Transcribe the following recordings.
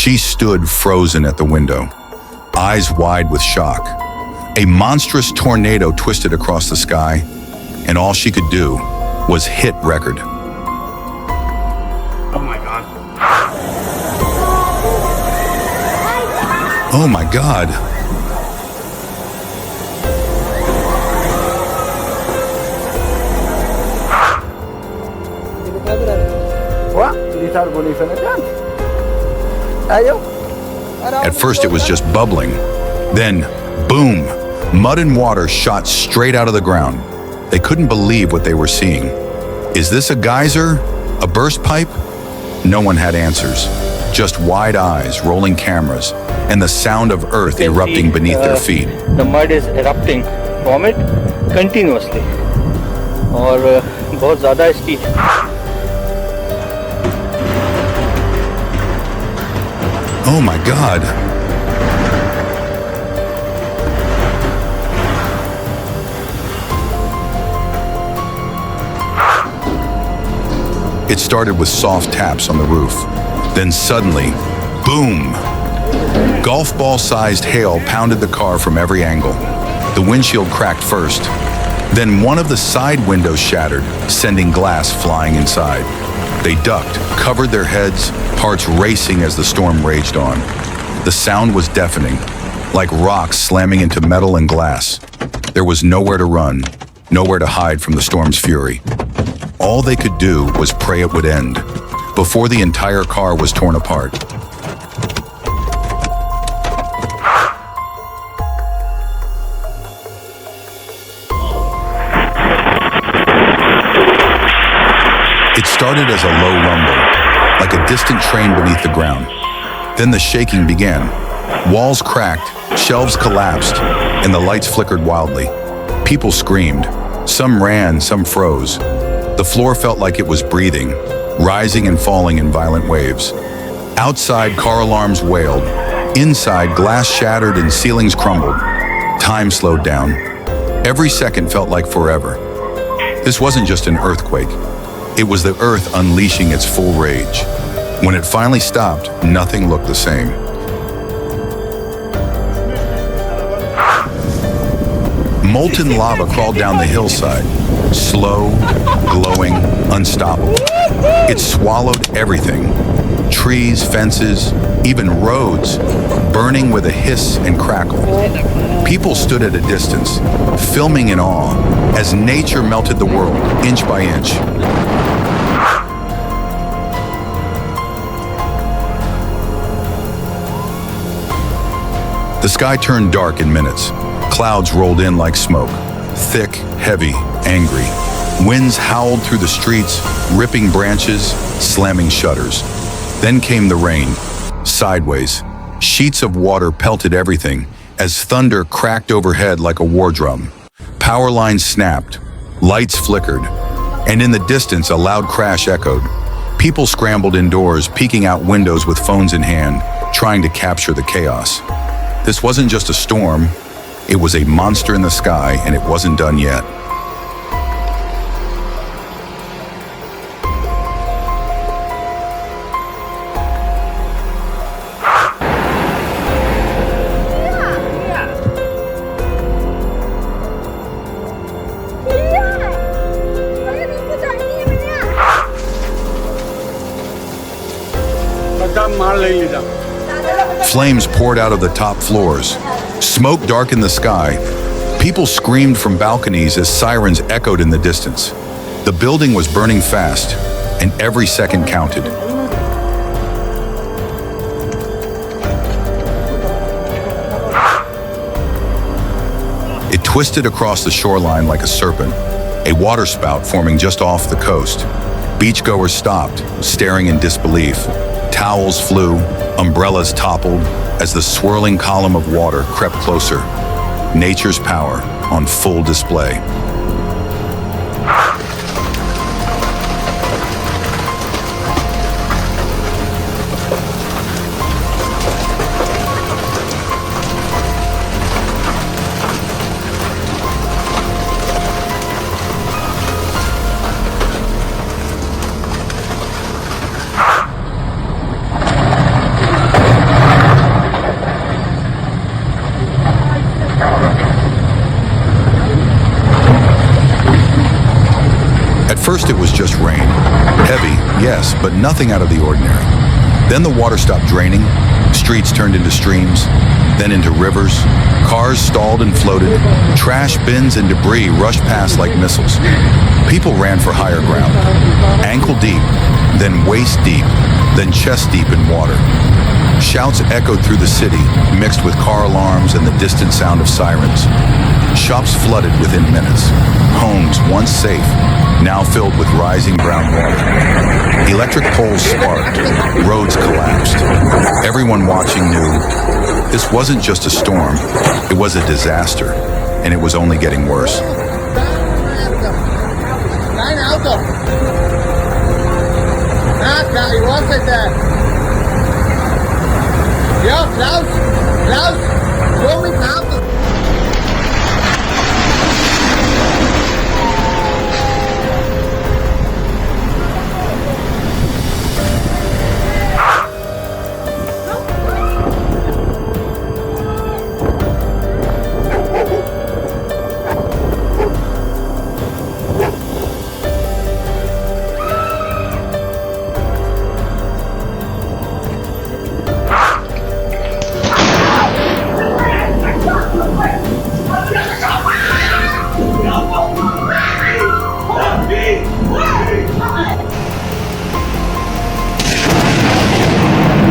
She stood frozen at the window, eyes wide with shock. A monstrous tornado twisted across the sky, and all she could do was hit record. Oh my God. Oh my God. At first it was just bubbling. Then, boom, mud and water shot straight out of the ground. They couldn't believe what they were seeing. Is this a geyser? A burst pipe? No one had answers. Just wide eyes, rolling cameras, and the sound of earth erupting beneath their feet. The mud is erupting from it continuously. और बहुत ज़्यादा speed. Oh my God. It started with soft taps on the roof. Then suddenly, boom! Golf ball-sized hail pounded the car from every angle. The windshield cracked first. Then one of the side windows shattered, sending glass flying inside. They ducked, covered their heads, hearts racing as the storm raged on. The sound was deafening, like rocks slamming into metal and glass. There was nowhere to run, nowhere to hide from the storm's fury. All they could do was pray it would end, before the entire car was torn apart. It started as a low rumble, like a distant train beneath the ground. Then the shaking began. Walls cracked, shelves collapsed, and the lights flickered wildly. People screamed. Some ran, some froze. The floor felt like it was breathing, rising and falling in violent waves. Outside, car alarms wailed. Inside, glass shattered and ceilings crumbled. Time slowed down. Every second felt like forever. This wasn't just an earthquake. It was the earth unleashing its full rage. When it finally stopped, nothing looked the same. Molten lava crawled down the hillside, slow, glowing, unstoppable. It swallowed everything. Trees, fences, even roads, burning with a hiss and crackle. People stood at a distance, filming in awe, as nature melted the world, inch by inch. The sky turned dark in minutes. Clouds rolled in like smoke, thick, heavy, angry. Winds howled through the streets, ripping branches, slamming shutters. Then came the rain, sideways. Sheets of water pelted everything as thunder cracked overhead like a war drum. Power lines snapped, lights flickered, and in the distance a loud crash echoed. People scrambled indoors, peeking out windows with phones in hand, trying to capture the chaos. This wasn't just a storm, it was a monster in the sky, and it wasn't done yet. Flames poured out of the top floors. Smoke darkened the sky. People screamed from balconies as sirens echoed in the distance. The building was burning fast, and every second counted. It twisted across the shoreline like a serpent, a waterspout forming just off the coast. Beachgoers stopped, staring in disbelief. Towels flew, umbrellas toppled as the swirling column of water crept closer. Nature's power on full display. first it was just rain. Heavy, yes, but nothing out of the ordinary. Then the water stopped draining, streets turned into streams, then into rivers, cars stalled and floated, trash bins and debris rushed past like missiles. People ran for higher ground, ankle deep, then waist deep, then chest deep in water. Shouts echoed through the city, mixed with car alarms and the distant sound of sirens. Shops flooded within minutes. Homes, once safe, now filled with rising brown water. Electric poles sparked. Roads collapsed. Everyone watching knew this wasn't just a storm, it was a disaster, and it was only getting worse.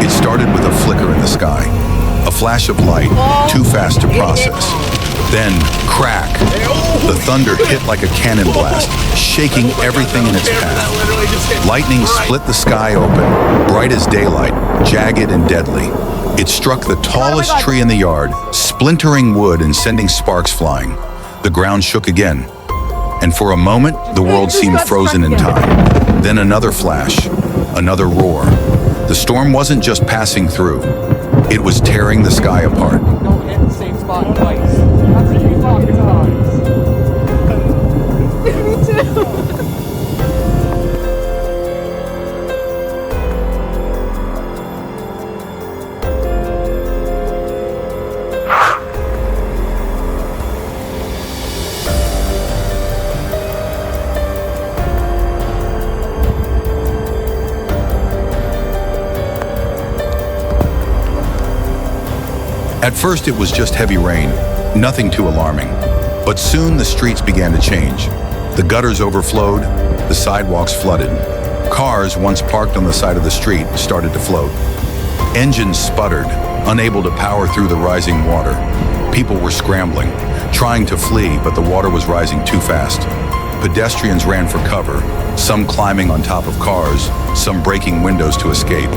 It started with a flicker in the sky, a flash of light, too fast to process. Then, crack! The thunder hit like a cannon blast, shaking everything in its path. Lightning split the sky open, bright as daylight, jagged and deadly. It struck the tallest tree in the yard, splintering wood and sending sparks flying. The ground shook again, and for a moment, the world seemed frozen in time. Then another flash, another roar. The storm wasn't just passing through, it was tearing the sky apart. Don't hit the same spot twice. That's what you fucking times. Me too. At first, it was just heavy rain, nothing too alarming. But soon the streets began to change. The gutters overflowed, the sidewalks flooded. Cars, once parked on the side of the street, started to float. Engines sputtered, unable to power through the rising water. People were scrambling, trying to flee, but the water was rising too fast. Pedestrians ran for cover, some climbing on top of cars, some breaking windows to escape.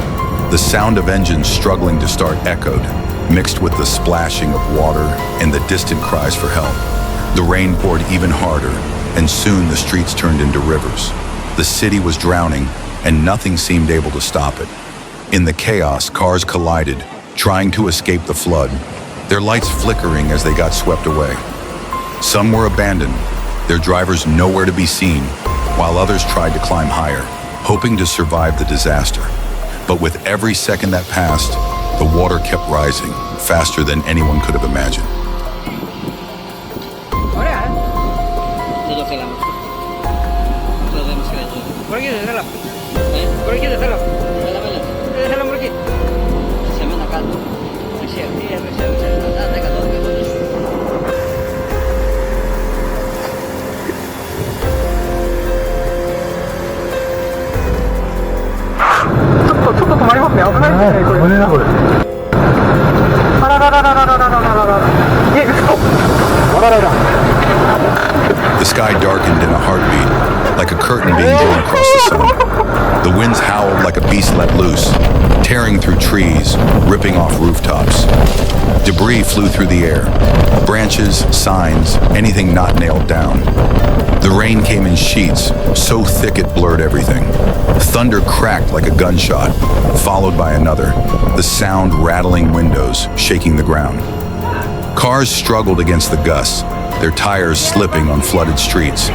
The sound of engines struggling to start echoed, mixed with the splashing of water and the distant cries for help. The rain poured even harder, and soon the streets turned into rivers. The city was drowning, and nothing seemed able to stop it. In the chaos, cars collided, trying to escape the flood, their lights flickering as they got swept away. Some were abandoned, their drivers nowhere to be seen, while others tried to climb higher, hoping to survive the disaster. But with every second that passed, the water kept rising, faster than anyone could have imagined. The sky darkened in a heartbeat, like a curtain being drawn across the sun. The winds howled like a beast let loose, tearing through trees, ripping off rooftops. Debris flew through the air, branches, signs, anything not nailed down. The rain came in sheets, so thick it blurred everything. Thunder cracked like a gunshot, followed by another, the sound rattling windows, shaking the ground. Cars struggled against the gusts, their tires slipping on flooded streets.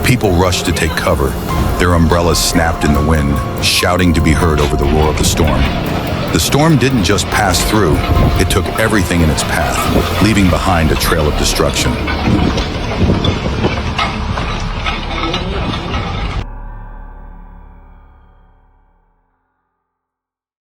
People rushed to take cover, their umbrellas snapped in the wind, shouting to be heard over the roar of the storm. The storm didn't just pass through, it took everything in its path, leaving behind a trail of destruction.